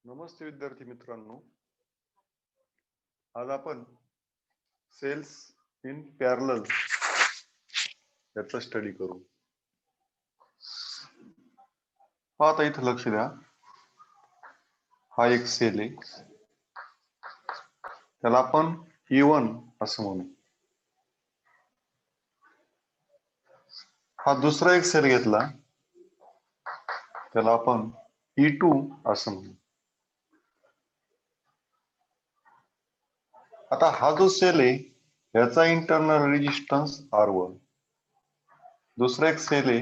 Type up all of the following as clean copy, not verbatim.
नमस्ते विद्यार्थी मित्रांनो, आज आपण सेल्स इन पॅरलल याचा स्टडी करू. आता इथं लक्ष द्या. हा एक सेल आहे, त्याला आपण E1 असं म्हणू. हा दुसरा एक सेल घेतला, त्याला आपण E2 असं म्हणू. आता हा जो सेल आहे याचा इंटरनल रेजिस्टन्स R1, दुसरा एक सेल आहे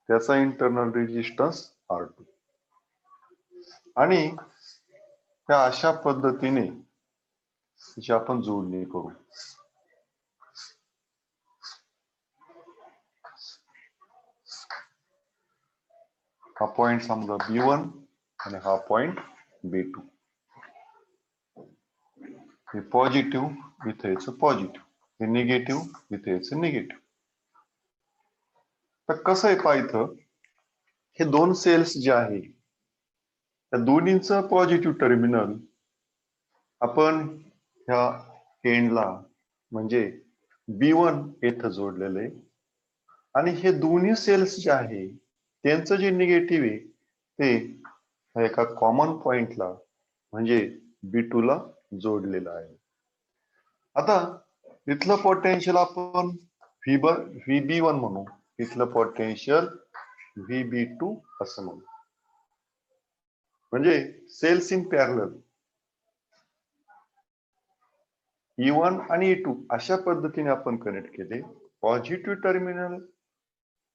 त्याचा इंटरनल रेजिस्टन्स R2, आणि त्या अशा पद्धतीने जी आपण जोडणी करू. हा पॉइंट समजा B1 आणि हा पॉइंट B2. हे पॉझिटिव्ह इथे याचं पॉझिटिव्ह, हे निगेटिव्ह इथे याचं निगेटिव्ह. तर कसं आहे पहा, इथं हे दोन सेल्स जे आहे त्या दोन्हीचं पॉझिटिव्ह टर्मिनल आपण ह्या एंडला म्हणजे B1 येथे जोडलेलं आहे, आणि हे दोन्ही सेल्स जे आहे त्यांचं जे निगेटिव्ह आहे ते एका कॉमन पॉइंटला म्हणजे B2 ला जोडलेलं आहे. आता इथलं पोटेन्शियल आपण VB1 म्हणू, इथलं पोटेन्शियल VB2 असं म्हणू. म्हणजे सेल्स इन पॅरलल E1 आणि E2 अशा पद्धतीने आपण कनेक्ट केले. Positive terminal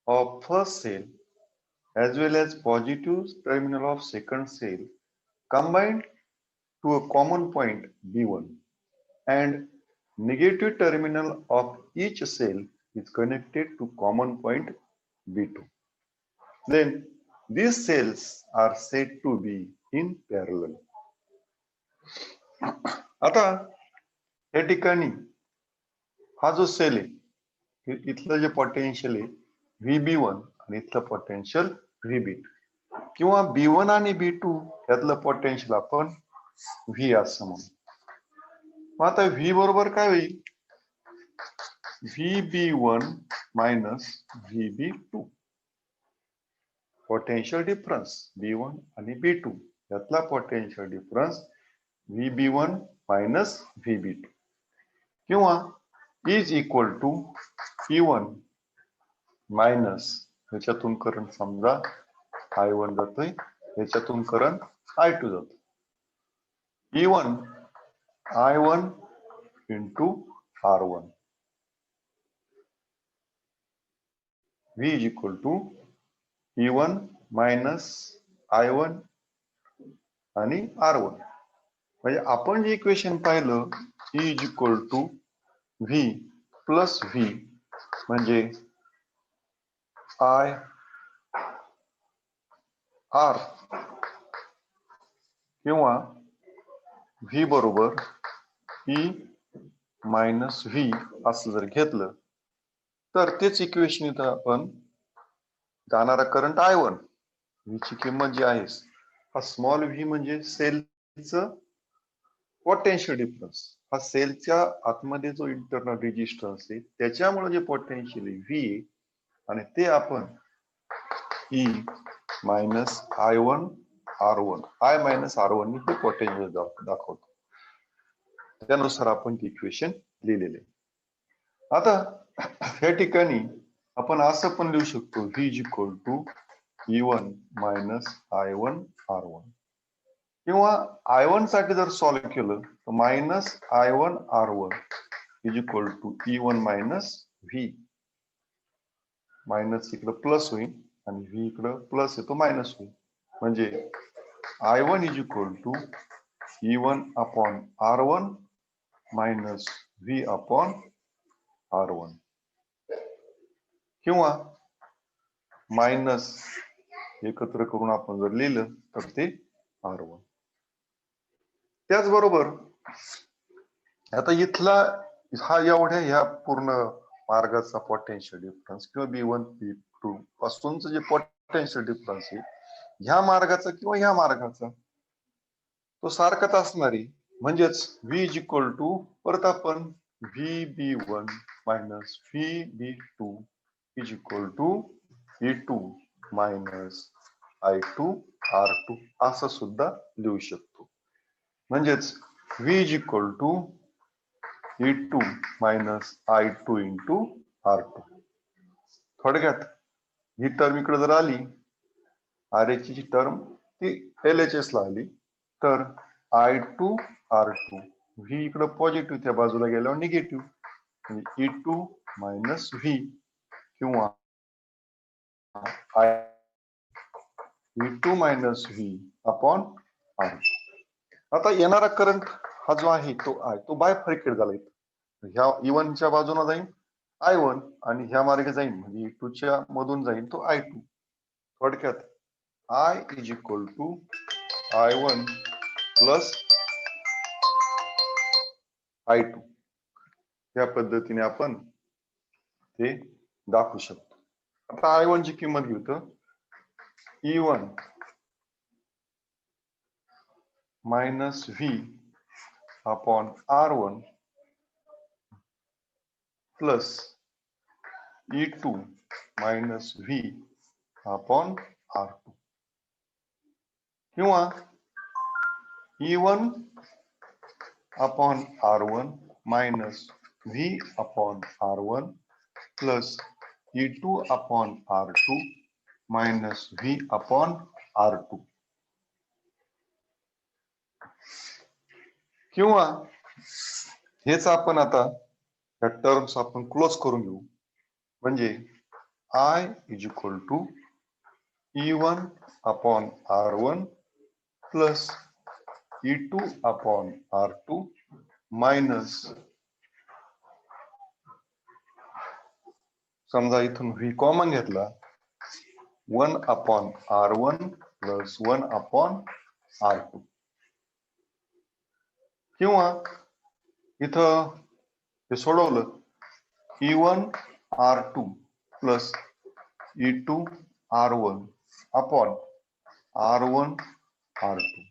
of first cell as well as positive terminal of second cell combined to a common point B1, and negative terminal of each cell is connected to common point B2. Then these cells are said to be in parallel. आता या ठिकाणी हा जो sale आहे इथलं जे potential आहे VB1 आणि इथलं पोटेन्शियल VB2, किंवा B1 आणि B2 यातलं पोटेन्शियल आपण V असं म्हणू. मग आता V बरोबर काय होईल? VB1 minus VB2. Potential difference B1 आणि B2 यातला potential difference VB1 minus VB2, किंवा is equal to E1 minus ह्याच्यातून करंट समजा I1 जातोय, ह्याच्यातून करंट I2 जातो. E1 I1 into R1. V is equal to E1 minus I1 आणि R1. म्हणजे आपण जे इक्वेशन पाहिलं E is equal to V plus V म्हणजे I R, किंवा V बरोबर E मायनस V असं जर घेतलं तर तेच इक्वेशन इथं आपण जाणारा करंट I1, V ची किंमत जी आहे हा स्मॉल v म्हणजे सेलचं पोटेन्शियल डिफरन्स, हा सेलच्या आतमध्ये जो इंटरनल रेजिस्टन्स आहे त्याच्यामुळे जे पोटेन्शियल आहे V आहे, आणि ते आपण E minus I1 R1 I minus R1 ने हे पोटेन्शियल दाखवतो. त्यानुसार आपण ती इक्वेशन लिहिलेले. आता या ठिकाणी आपण असं पण लिहू शकतो V is equal to E1 minus I1 R1, किंवा I1 साठी जर सॉल्व्ह केलं तर minus I1 R1 is equal to E1 minus V. Minus इकडं प्लस होईल आणि V इकडं प्लस येतो मायनस होईल, म्हणजे I1 is equal to E1 upon R1 minus V upon R1, किंवा मायनस एकत्र करून आपण जर लिहिलं तर ते R1. त्याचबरोबर आता इथला हा एवढ्या ह्या पूर्ण मार्गाचा पोटेन्शियल डिफरन्स किंवा B1 B2 पासूनच जे पोटेन्शियल डिफरन्स आहे ह्या मार्गाचा किंवा ह्या मार्गाचा, तो सारखाच असणार आहे. म्हणजेच V इज इक्वल टू परत आपण VB1 minus VB2 is equal to E2 minus I2 R2 असं सुद्धा लिहू शकतो. म्हणजेच V is equal to E2 minus I2 into R2. थोडक्यात ही टर्म इकडे जर आली, RH ची टर्म ती LHS ला आली, तर I2 R2 V इकडे पॉझिटिव्ह, त्या बाजूला गेल्यावर निगेटिव्ह, म्हणजे E2 मायनस V किंवा E2 minus V upon R2. आता येणारा करंट हा जो आहे तो बायफर्केट झाला. ह्या E1 च्या बाजूने जाईल I1 आणि ह्या मार्गे जाईल म्हणजे E2 च्या मधून जाईल तो I2. थोडक्यात I is equal to I1 plus I2 या पद्धतीने आपण ते दाखवू शकतो. आता I1 ची किंमत घेऊ तर E1 minus V upon R1 plus E2 minus V upon R2 किंवा E1 upon R1 minus V upon R1 plus E2 upon R2 minus V upon R2 किंवा हेच आपण आता या टर्म्स आपण क्लोज करून घेऊ. म्हणजे I is equal to E1 upon R1 plus E2 upon R2 minus, समजा इथून V कॉमन घेतला, 1 upon R1 plus 1 upon R2 किंवा इथं हे सोडवलं E1 R2 plus E2 R1 upon R1 R2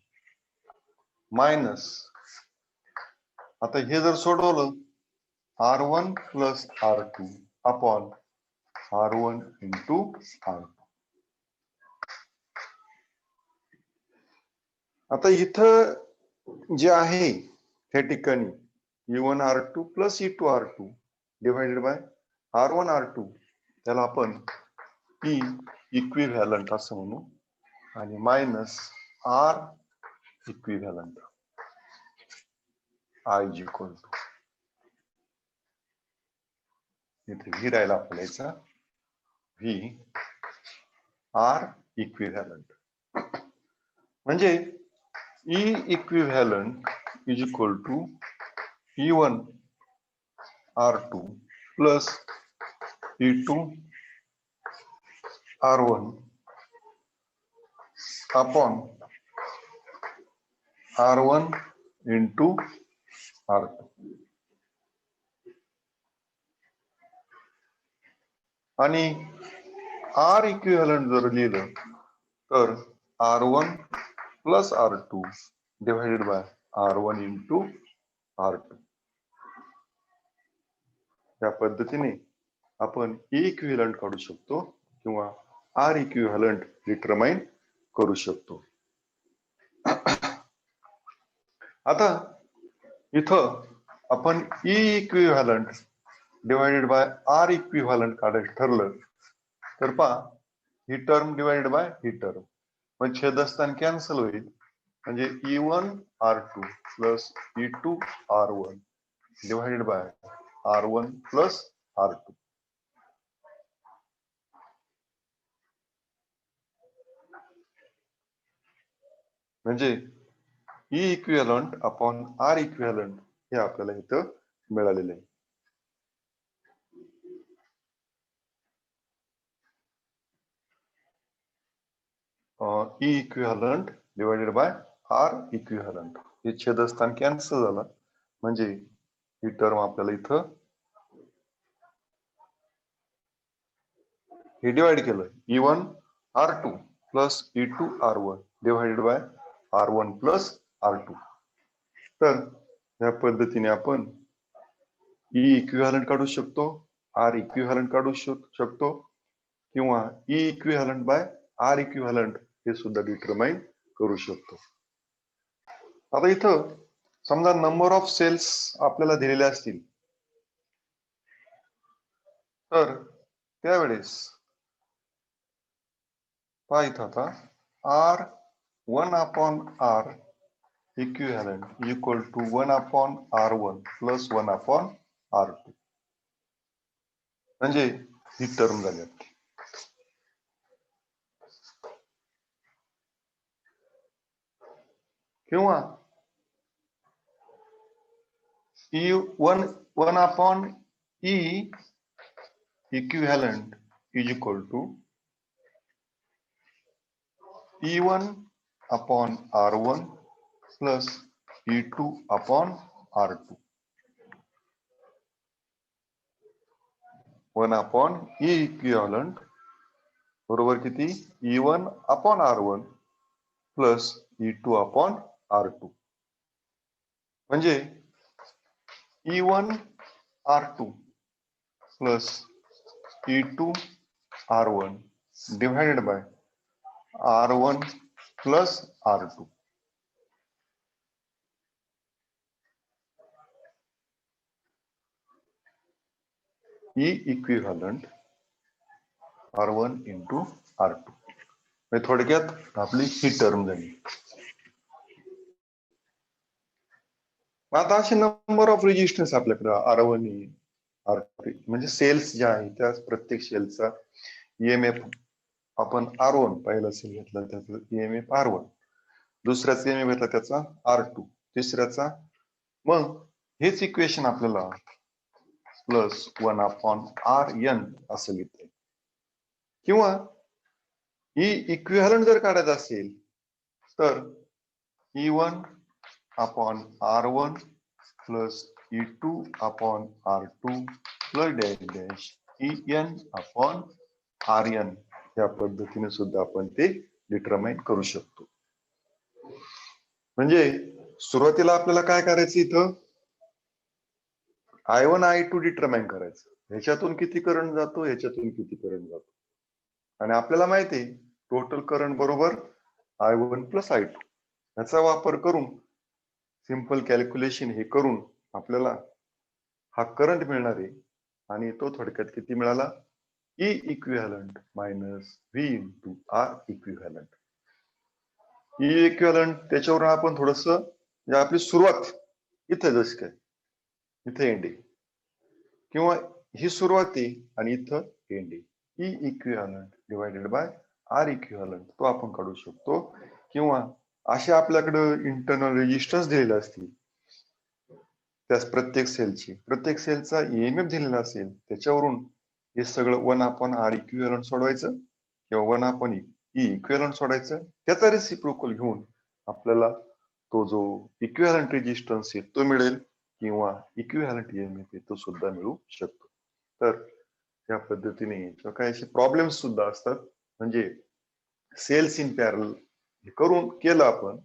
minus, आता हे जर सोडवलं R1 plus R2 upon R1 into R2. आता इथं जे आहे त्या ठिकाणी E1 R2 plus E2 R2 divided by R1 R2, त्याला आपण E इक्विव्हॅलंट असं म्हणू, आणि minus R equivalent I is equal to, इथे V राहिला आपल्याचा V R इक्विव्हॅलंट, म्हणजे E equivalent is equal to E1 R2 plus E2 R1 upon R1 into R2. आणि R इक्विव्हॅलंट जर लिहिलं तर R1 plus R2 divided by R1 into R2. या पद्धतीने आपण E इक्विव्हॅलंट काढू शकतो किंवा R इक्विव्हॅलंट डिटरमाइन करू शकतो. आता इथं आपण E equivalent divided by R equivalent काढायचं ठरलं तर पहा, ही टर्म डिवाइडेड बाय ही टर्म, मग छेदस्थान कॅन्सल होईल, म्हणजे E1 R2 plus E2 R1 divided by R1 plus R2. म्हणजे E equivalent upon R equivalent हे आपल्याला इथं मिळालेले आहे. E equivalent divided by R equivalent, हे छेदस्थान कॅन्सल झालं, म्हणजे ही टर्म आपल्याला इथं हे डिवाइड केलं, E1 R2 plus E2 R1 divided by R1 plus R2. तर या पद्धतीने आपण E इक्विव्हॅलंट काढू शकतो, R इक्विव्हॅलंट काढू शकतो किंवा E equivalent by R equivalent हे सुद्धा डिटरमाइन करू शकतो. आता इथं समजा नंबर ऑफ सेल्स आपल्याला दिलेले असतील, तर त्यावेळेस पहा इथं आता R1/R equivalent equal to 1/R1 plus 1/R2 म्हणजे ही टर्म झाली. किंवा E1/E equivalent is equal to E1/R1 plus E2/R2. 1/E equivalent बरोबर किती? E1/R1 प्लस E2/R2 म्हणजे E1/R2 plus E2/R1 divided by R1 plus R2. E equivalent R1 into R2. म्हणजे थोडक्यात आपली ही term झाली. आता असे नंबर ऑफ रेजिस्टन्स आपल्याकडे R1 R3 म्हणजे सेल्स ज्या आहेत त्या प्रत्येक सेलचा EMF आपण R1 पहिला सेल घेतला त्याचा EMF R1, दुसऱ्याचा EMF घेतला त्याचा R2, तिसऱ्याचा, मग हेच इक्वेशन आपल्याला प्लस 1/Rn असं लिहिता येईल. किंवा ही इक्विव्हॅलंट जर काढायचं असेल तर E1/R1 plus E2/R2 plus dash dash En/Rn या पद्धतीने सुद्धा आपण ते डिटरमाइन करू शकतो. म्हणजे सुरुवातीला आपल्याला काय करायचं, इथं I1 I2 डिटरमाइन करायचं, ह्याच्यातून किती करंट जातो, ह्याच्यातून किती करंट जातो, आणि आपल्याला माहिती आहे टोटल करंट बरोबर I1 प्लस I2. याचा वापर करून सिंपल कॅल्क्युलेशन हे करून आपल्याला हा करंट मिळणार आहे आणि तो थोडक्यात किती मिळाला, E equivalent minus V into R equivalent. E equivalent त्याच्यावरून आपण थोडस म्हणजे आपली सुरुवात इथं जस काय इथे एंड आहे किंवा ही सुरुवात आहे आणि इथं एंड आहे. E equivalent divided by R equivalent तो आपण काढू शकतो. किंवा असे आपल्याकडे इंटरनल रेजिस्टन्स दिलेले असतील, त्यास प्रत्येक सेलचा EMF दिलेला असेल, त्याच्यावरून हे सगळं 1/R इक्विव्हॅलंट सोडवायचं किंवा 1/E इक्विव्हॅलंट सोडायचं, त्याचा रेसिप्रोकल घेऊन आपल्याला तो जो इक्विव्हॅलंट रेजिस्टन्स आहे तो मिळेल किंवा इक्विव्हॅलंट EMF आहे तो सुद्धा मिळू शकतो. तर या पद्धतीने काही असे प्रॉब्लेम्स सुद्धा असतात, म्हणजे सेल्स इन पॅरल करून केलं आपण,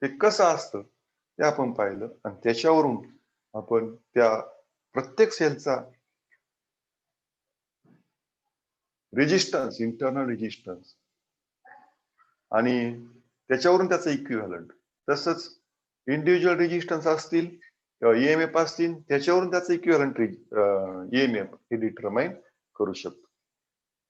ते कसं असतं ते आपण पाहिलं आणि त्याच्यावरून आपण त्या प्रत्येक सेलचा रेजिस्टन्स, इंटरनल रेजिस्टन्स आणि त्याच्यावरून त्याचं इक्विव्हॅलंट, तसंच इंडिव्हिज्युअल रेजिस्टन्स असतील EMF असतील त्याच्यावरून त्याचं इक्विव्हॅलंट EMF हे डिटरमाइन करू शकतो.